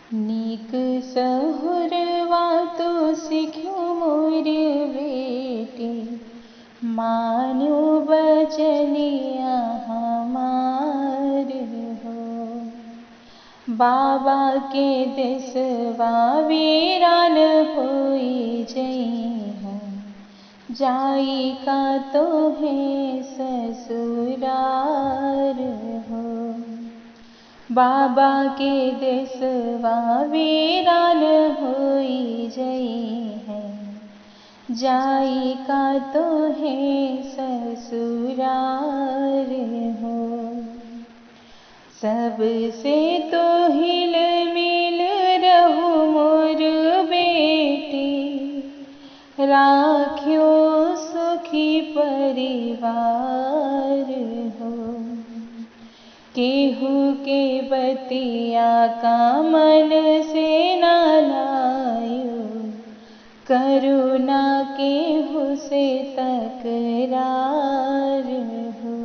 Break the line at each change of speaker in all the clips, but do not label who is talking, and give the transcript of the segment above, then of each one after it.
नीक सहुरवा तो सिख्यो मोर बेटी, मानो बचनिया हमार हो। बाबा के देसवा वीरान होई जई है, जाई का तो है ससुरार हो। बाबा के देसवा वीरान होई जई है, जाई का तो है ससुरार हो। सबसे तो हिल मिल रहू मोर बेटी, राख्यो सुखी परिवार हो। केहू के बतिया का मन से ना लायो, करुणा केहू से तकरार हो।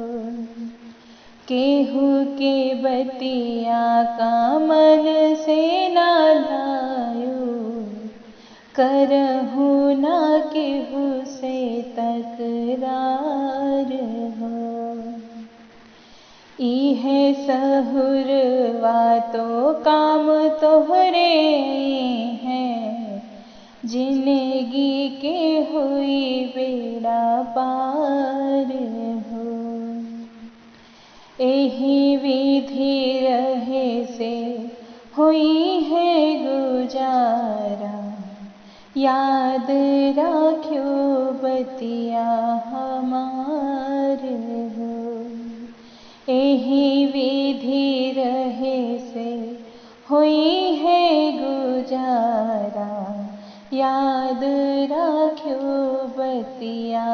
केहू के बतिया का मन से ना लायो, करहु ना केहू से तकरार हो। इहे सहुरवा तो काम तोहरे हैं, जिंदगी के हुई बेड़ा पार हो। एही विधि रहे से हुई है गुजारा, याद राख्यो बतिया हमार हो। एही विधि रहे से हुई है गुजारा, याद राख्यो बतिया